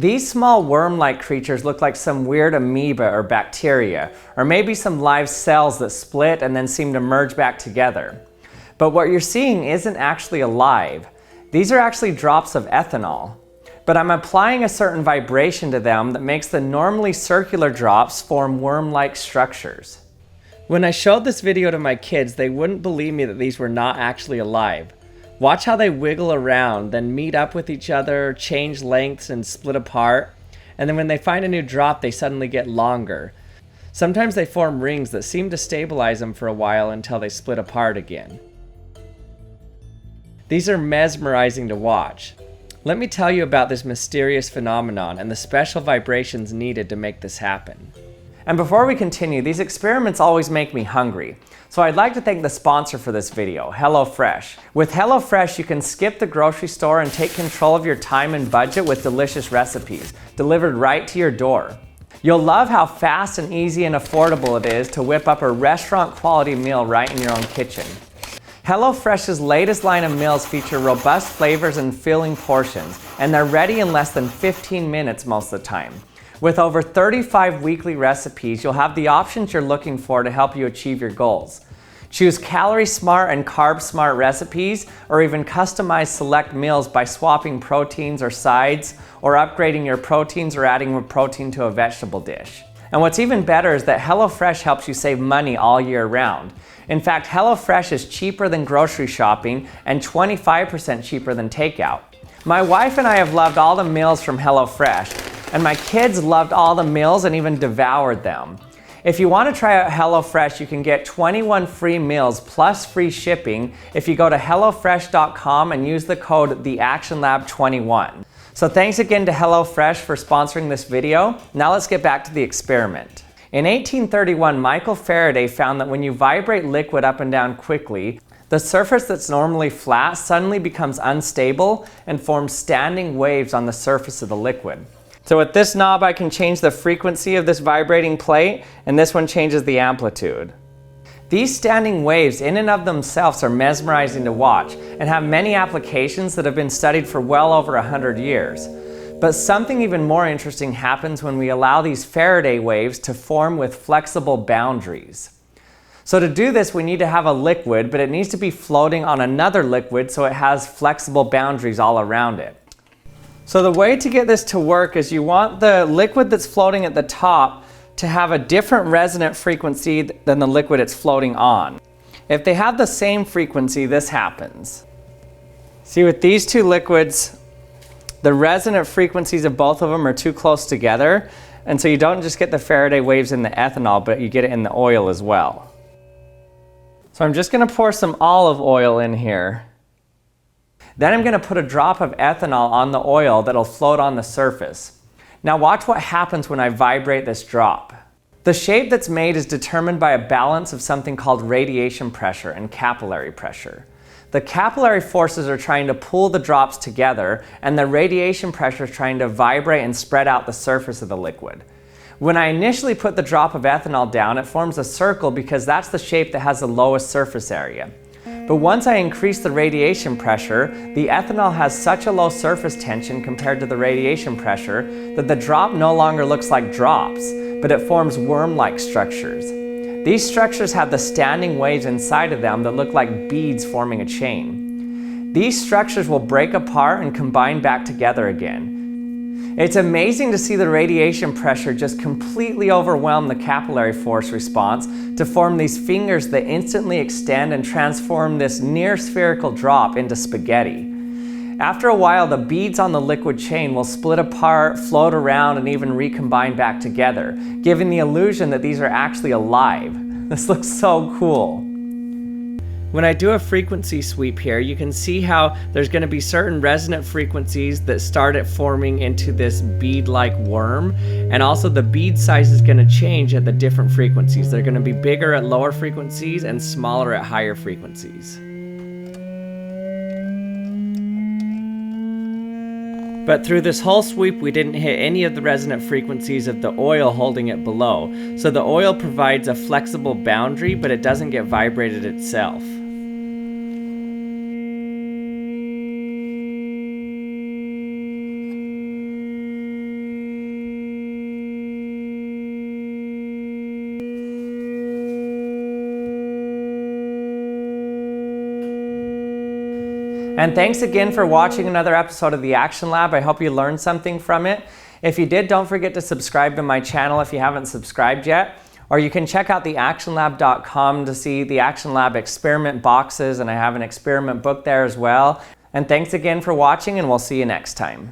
These small worm-like creatures look like some weird amoeba or bacteria, or maybe some live cells that split and then seem to merge back together. But what you're seeing isn't actually alive. These are actually drops of ethanol. But I'm applying a certain vibration to them that makes the normally circular drops form worm-like structures. When I showed this video to my kids, they wouldn't believe me that these were not actually alive. Watch how they wiggle around, then meet up with each other, change lengths and split apart. And then when they find a new drop, they suddenly get longer. Sometimes they form rings that seem to stabilize them for a while until they split apart again. These are mesmerizing to watch. Let me tell you about this mysterious phenomenon and the special vibrations needed to make this happen. And before we continue, these experiments always make me hungry. So I'd like to thank the sponsor for this video, HelloFresh. With HelloFresh, you can skip the grocery store and take control of your time and budget with delicious recipes, delivered right to your door. You'll love how fast and easy and affordable it is to whip up a restaurant-quality meal right in your own kitchen. HelloFresh's latest line of meals feature robust flavors and filling portions, and they're ready in less than 15 minutes most of the time. With over 35 weekly recipes, you'll have the options you're looking for to help you achieve your goals. Choose calorie-smart and carb-smart recipes, or even customize select meals by swapping proteins or sides, or upgrading your proteins or adding a protein to a vegetable dish. And what's even better is that HelloFresh helps you save money all year round. In fact, HelloFresh is cheaper than grocery shopping and 25% cheaper than takeout. My wife and I have loved all the meals from HelloFresh, and my kids loved all the meals and even devoured them. If you want to try out HelloFresh, you can get 21 free meals plus free shipping if you go to HelloFresh.com and use the code TheActionLab21. So thanks again to HelloFresh for sponsoring this video. Now let's get back to the experiment. In 1831, Michael Faraday found that when you vibrate liquid up and down quickly, the surface that's normally flat suddenly becomes unstable and forms standing waves on the surface of the liquid. So with this knob, I can change the frequency of this vibrating plate, and this one changes the amplitude. These standing waves in and of themselves are mesmerizing to watch and have many applications that have been studied for well over 100 years. But something even more interesting happens when we allow these Faraday waves to form with flexible boundaries. So to do this, we need to have a liquid, but it needs to be floating on another liquid so it has flexible boundaries all around it. So the way to get this to work is you want the liquid that's floating at the top to have a different resonant frequency than the liquid it's floating on. If they have the same frequency, this happens. See, with these two liquids, the resonant frequencies of both of them are too close together, and so you don't just get the Faraday waves in the ethanol, but you get it in the oil as well. So I'm just going to pour some olive oil in here. Then I'm going to put a drop of ethanol on the oil that'll float on the surface. Now watch what happens when I vibrate this drop. The shape that's made is determined by a balance of something called radiation pressure and capillary pressure. The capillary forces are trying to pull the drops together, and the radiation pressure is trying to vibrate and spread out the surface of the liquid. When I initially put the drop of ethanol down, it forms a circle because that's the shape that has the lowest surface area. But once I increase the radiation pressure, the ethanol has such a low surface tension compared to the radiation pressure that the drop no longer looks like drops, but it forms worm-like structures. These structures have the standing waves inside of them that look like beads forming a chain. These structures will break apart and combine back together again. It's amazing to see the radiation pressure just completely overwhelm the capillary force response to form these fingers that instantly extend and transform this near spherical drop into spaghetti. After a while, the beads on the liquid chain will split apart, float around, and even recombine back together, giving the illusion that these are actually alive. This looks so cool. When I do a frequency sweep here, you can see how there's going to be certain resonant frequencies that start at forming into this bead-like worm, and also the bead size is going to change at the different frequencies. They're going to be bigger at lower frequencies and smaller at higher frequencies. But through this whole sweep, we didn't hit any of the resonant frequencies of the oil holding it below. So the oil provides a flexible boundary, but it doesn't get vibrated itself. And thanks again for watching another episode of the Action Lab. I hope you learned something from it. If you did, don't forget to subscribe to my channel if you haven't subscribed yet. Or you can check out theactionlab.com to see the Action Lab experiment boxes, and I have an experiment book there as well. And thanks again for watching, and we'll see you next time.